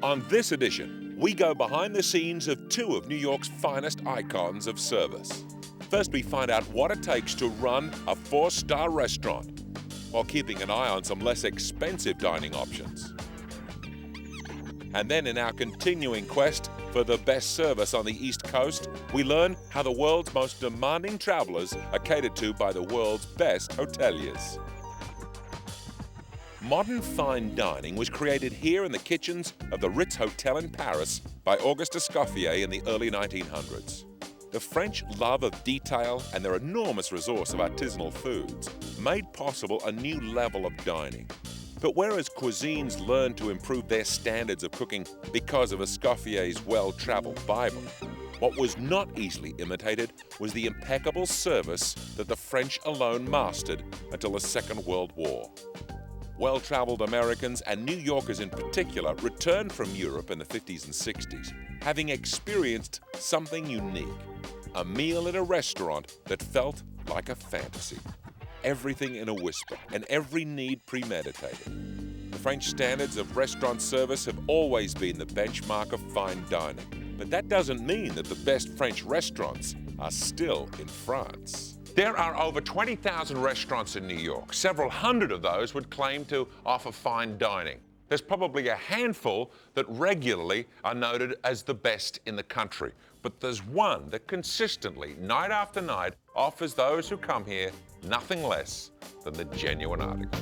On this edition, we go behind the scenes of two of New York's finest icons of service. First, we find out what it takes to run a four-star restaurant while keeping an eye on some less expensive dining options. And then in our continuing quest for the best service on the East Coast, we learn how the world's most demanding travelers are catered to by the world's best hoteliers. Modern fine dining was created here in the kitchens of the Ritz Hotel in Paris by Auguste Escoffier in the early 1900s. The French love of detail and their enormous resource of artisanal foods made possible a new level of dining. But whereas cuisines learned to improve their standards of cooking because of Escoffier's well-traveled Bible, what was not easily imitated was the impeccable service that the French alone mastered until the Second World War. Well-traveled Americans, and New Yorkers in particular, returned from Europe in the 50s and 60s, having experienced something unique, a meal at a restaurant that felt like a fantasy. Everything in a whisper, and every need premeditated. The French standards of restaurant service have always been the benchmark of fine dining. But that doesn't mean that the best French restaurants are still in France. There are over 20,000 restaurants in New York. Several hundred of those would claim to offer fine dining. There's probably a handful that regularly are noted as the best in the country. But there's one that consistently, night after night, offers those who come here nothing less than the genuine article.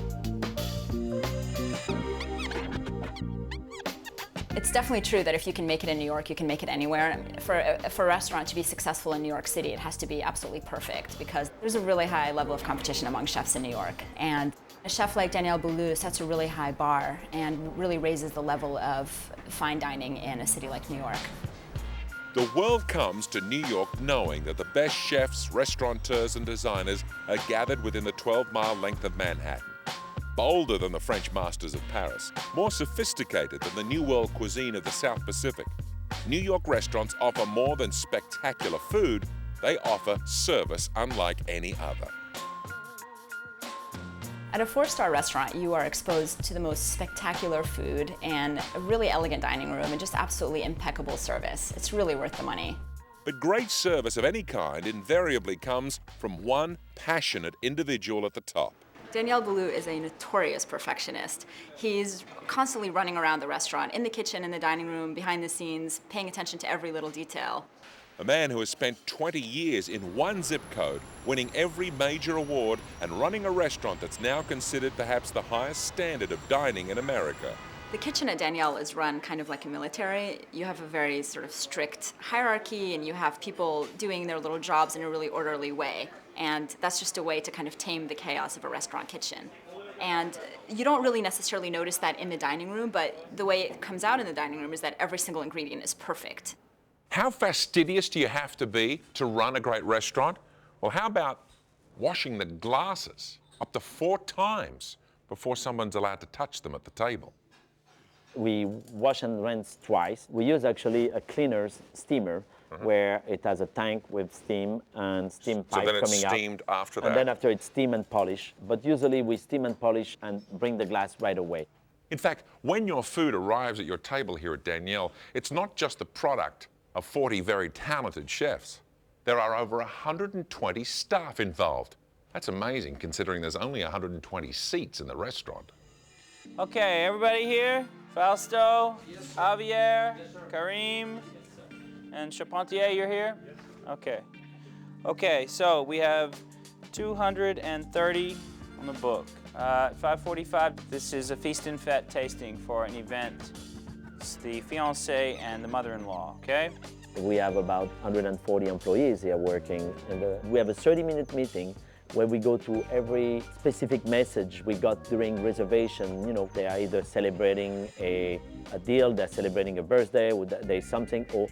It's definitely true that if you can make it in New York, you can make it anywhere. For a restaurant to be successful in New York City, it has to be absolutely perfect because there's a really high level of competition among chefs in New York. And a chef like Daniel Boulud sets a really high bar and really raises the level of fine dining in a city like New York. The world comes to New York knowing that the best chefs, restaurateurs, and designers are gathered within the 12-mile length of Manhattan. Bolder than the French masters of Paris, more sophisticated than the New World cuisine of the South Pacific, New York restaurants offer more than spectacular food, they offer service unlike any other. At a four-star restaurant, you are exposed to the most spectacular food and a really elegant dining room and just absolutely impeccable service. It's really worth the money. But great service of any kind invariably comes from one passionate individual at the top. Daniel Boulud is a notorious perfectionist. He's constantly running around the restaurant, in the kitchen, in the dining room, behind the scenes, paying attention to every little detail. A man who has spent 20 years in one zip code, winning every major award and running a restaurant that's now considered perhaps the highest standard of dining in America. The kitchen at Daniel is run kind of like a military. You have a very sort of strict hierarchy and you have people doing their little jobs in a really orderly way. And that's just a way to kind of tame the chaos of a restaurant kitchen. And you don't really necessarily notice that in the dining room, but the way it comes out in the dining room is that every single ingredient is perfect. How fastidious do you have to be to run a great restaurant? Well, how about washing the glasses up to 4 times before someone's allowed to touch them at the table? We wash and rinse twice. We use actually a cleaner's steamer where it has a tank with steam and steam pipe coming out. So then it's steamed after that? And then after it's steam and polish. But usually we steam and polish and bring the glass right away. In fact, when your food arrives at your table here at Daniel, it's not just the product of 40 very talented chefs. There are over 120 staff involved. That's amazing considering there's only 120 seats in the restaurant. Okay, everybody here? Fausto, Javier, Karim, and Charpentier, you're here? Okay. Okay, so we have 230 on the book. 5:45, this is a feast and fete tasting for an event. It's the fiancé and the mother-in-law, okay? We have about 140 employees here working. And we have a 30-minute meeting where we go through every specific message we got during reservation. You know, they are either celebrating a deal, they're celebrating a birthday, or there's something, or...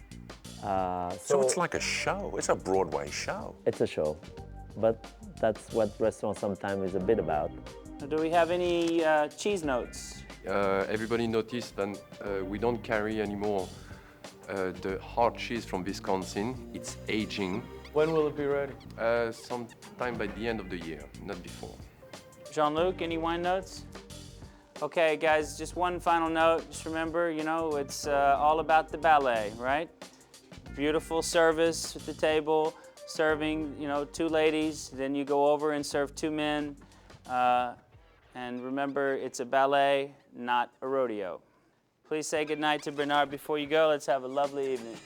So it's like a show. It's a Broadway show. It's a show, but that's what restaurants sometimes is a bit about. Do we have any cheese notes? Everybody noticed that we don't carry anymore the hard cheese from Wisconsin. It's aging. When will it be ready? Sometime by the end of the year, not before. Jean-Luc, any wine notes? Okay, guys, just one final note. Just remember, you know, it's all about the ballet, right? Beautiful service at the table, serving, you know, 2 ladies. Then you go over and serve 2 men. And remember, it's a ballet, not a rodeo. Please say goodnight to Bernard before you go. Let's have a lovely evening.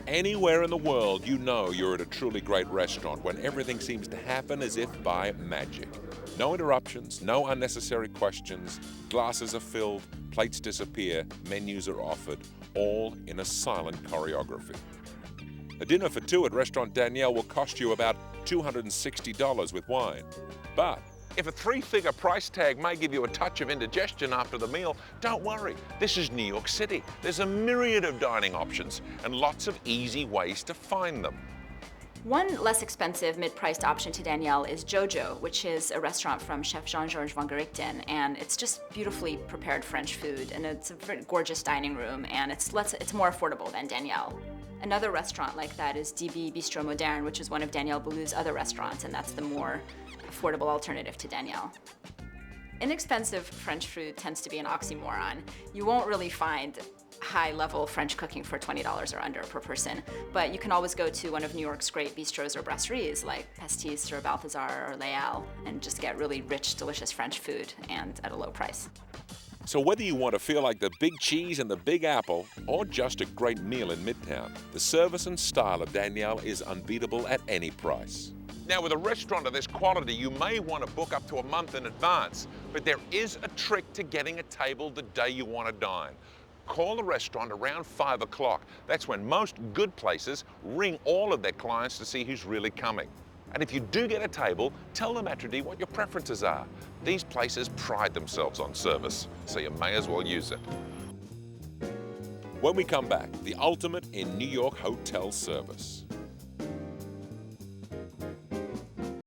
Anywhere in the world, you know you're at a truly great restaurant when everything seems to happen as if by magic. No interruptions, no unnecessary questions, glasses are filled, plates disappear, menus are offered, all in a silent choreography. A dinner for 2 at Restaurant Daniel will cost you about $260 with wine. But if a 3-figure price tag may give you a touch of indigestion after the meal, don't worry. This is New York City. There's a myriad of dining options and lots of easy ways to find them. One less expensive mid-priced option to Daniel is Jojo, which is a restaurant from Chef Jean-Georges Van Gerichten, and it's just beautifully prepared French food, and it's a very gorgeous dining room, and it's more affordable than Daniel. Another restaurant like that is DB Bistro Moderne, which is one of Daniel Boulud's other restaurants, and that's the more affordable alternative to Daniel. Inexpensive French food tends to be an oxymoron. You won't really find high-level French cooking for $20 or under per person, but you can always go to one of New York's great bistros or brasseries like Pastis or Balthazar or Leal and just get really rich, delicious French food and at a low price. So whether you want to feel like the Big Cheese and the Big Apple, or just a great meal in Midtown, the service and style of Daniel is unbeatable at any price. Now, with a restaurant of this quality, you may want to book up to a month in advance, but there is a trick to getting a table the day you want to dine. Call the restaurant around 5 o'clock. That's when most good places ring all of their clients to see who's really coming. And if you do get a table, tell the maitre d' what your preferences are. These places pride themselves on service, so you may as well use it. When we come back, the ultimate in New York hotel service.